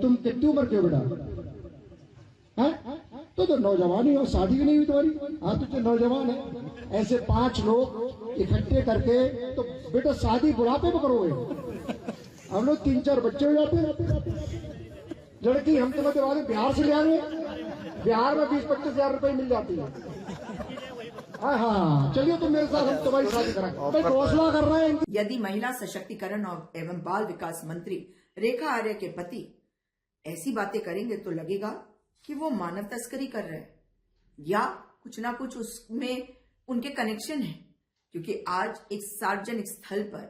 तुम कितनी उम्र के हो बेटा? हैं? तो नौजवान ही हो, शादी भी नहीं हुई तुम्हारी। हाँ तो नौजवान है। ऐसे 5 लोग इकट्ठे करके तो बेटा शादी बुढ़ापे में करोगे। हम लोग 3-4 बच्चे हो जाते हैं। लड़की हम तुम्हें दिवा दें, बिहार से ले आएंगे। बिहार में 20-25 हजार रुपए मिल जाती है। हाँ चलिए तुम मेरे साथ, हम तुम्हारी शादी कराएंगे। घोषणा कर रहे हैं। यदि महिला सशक्तिकरण और एवं बाल विकास मंत्री रेखा आर्य के पति ऐसी बातें करेंगे तो लगेगा कि वो मानव तस्करी कर रहे हैं या कुछ ना कुछ उसमें उनके कनेक्शन है। क्योंकि आज एक सार्वजनिक स्थल पर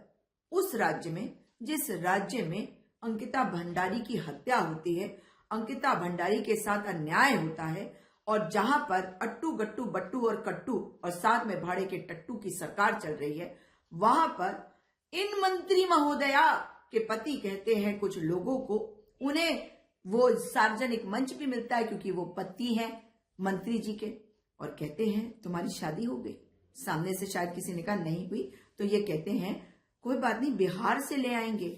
उस राज्य में, जिस राज्य में अंकिता भंडारी की हत्या होती है, अंकिता भंडारी के साथ अन्याय होता है और जहां पर अट्टू गट्टू बट्टू और कट्टू और साथ में भाड़े के टट्टू की सरकार चल रही है, वहां पर इन मंत्री महोदया के पति कहते हैं कुछ लोगों को, उन्हें वो सार्वजनिक मंच भी मिलता है क्योंकि वो पति हैं मंत्री जी के, और कहते हैं तुम्हारी शादी हो गई। सामने से शायद किसी ने कहा नहीं हुई, तो ये कहते हैं कोई बात नहीं, बिहार से ले आएंगे,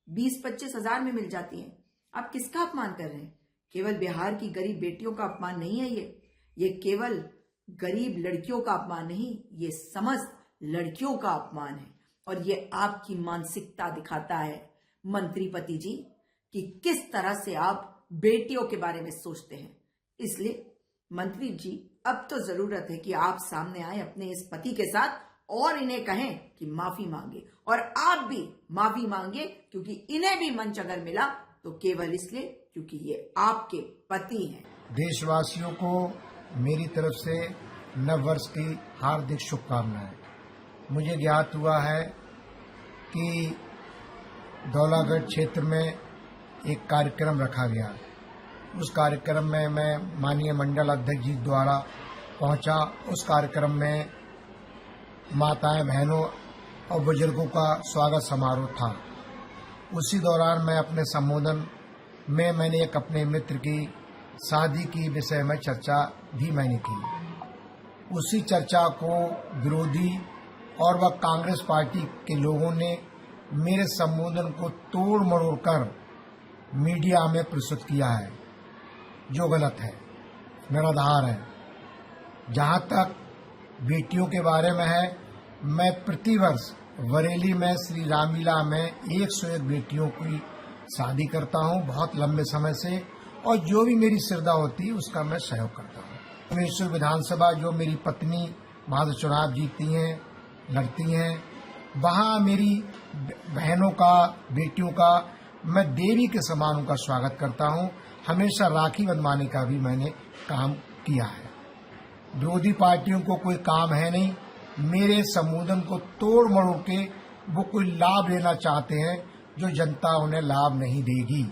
20-25 हजार में मिल जाती हैं। आप किसका अपमान कर रहे हैं? केवल बिहार की गरीब बेटियों का अपमान नहीं है ये केवल गरीब लड़कियों का अपमान नहीं, ये समस्त लड़कियों का अपमान है। और ये आपकी मानसिकता दिखाता है मंत्री पति जी कि किस तरह से आप बेटियों के बारे में सोचते हैं। इसलिए मंत्री जी अब तो जरूरत है कि आप सामने आए अपने इस पति के साथ और इन्हें कहें कि माफी मांगे, और आप भी माफी मांगे, क्योंकि इन्हें भी मंच अगर मिला तो केवल इसलिए क्योंकि ये आपके पति हैं। देशवासियों को मेरी तरफ से नव वर्ष की हार्दिक शुभकामनाएं। मुझे ज्ञात हुआ है कि दौलागढ़ क्षेत्र में एक कार्यक्रम रखा गया। उस कार्यक्रम में मैं माननीय मंडल अध्यक्ष जी द्वारा पहुंचा। उस कार्यक्रम में माताएं, बहनों और बुजुर्गों का स्वागत समारोह था। उसी दौरान मैं अपने संबोधन में मैंने एक अपने मित्र की शादी की विषय में चर्चा भी मैंने की। उसी चर्चा को विरोधी और वह कांग्रेस पार्टी के लोगों ने मेरे संबोधन को तोड़ मरोड़ कर मीडिया में प्रस्तुत किया है, जो गलत है, निराधार है। जहां तक बेटियों के बारे में है, मैं प्रतिवर्ष बरेली में श्री रामलीला में 101 बेटियों की शादी करता हूं बहुत लंबे समय से, और जो भी मेरी श्रद्धा होती है उसका मैं सहयोग करता हूं। हमीरपुर विधानसभा जो मेरी पत्नी वहां से चुनाव जीतती हैं, लड़ती हैं, वहां मेरी बहनों का, बेटियों का मैं देवी के समान उनका स्वागत करता हूं। हमेशा राखी बंधवाने का भी मैंने काम किया है। विरोधी पार्टियों को कोई काम है नहीं, मेरे संबोधन को तोड़ मरोड़ के वो कोई लाभ लेना चाहते हैं जो जनता उन्हें लाभ नहीं देगी।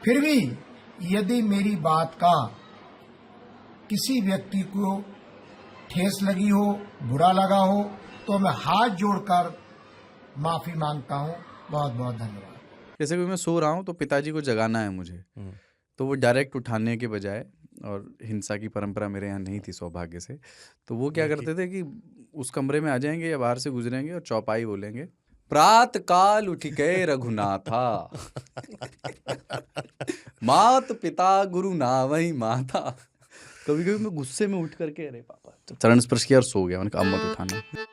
फिर भी यदि मेरी बात का किसी व्यक्ति को ठेस लगी हो, बुरा लगा हो, तो मैं हाथ जोड़कर माफी मांगता हूं। बहुत बहुत धन्यवाद। जैसे कि मैं सो रहा हूं तो पिताजी को जगाना है मुझे, तो वो डायरेक्ट उठाने के बजाय, और हिंसा की परंपरा मेरे यहाँ नहीं थी सौभाग्य से, तो वो क्या करते थे कि उस कमरे में आ जाएंगे या बाहर से गुजरेंगे और चौपाई बोलेंगे, प्रात काल उठ के रघुनाथा मात पिता गुरु नावई माता। कभी कभी मैं गुस्से में उठ करके अरे पापा चरण स्पर्श किया और सो गया, मैंने कहा अब मत उठाना।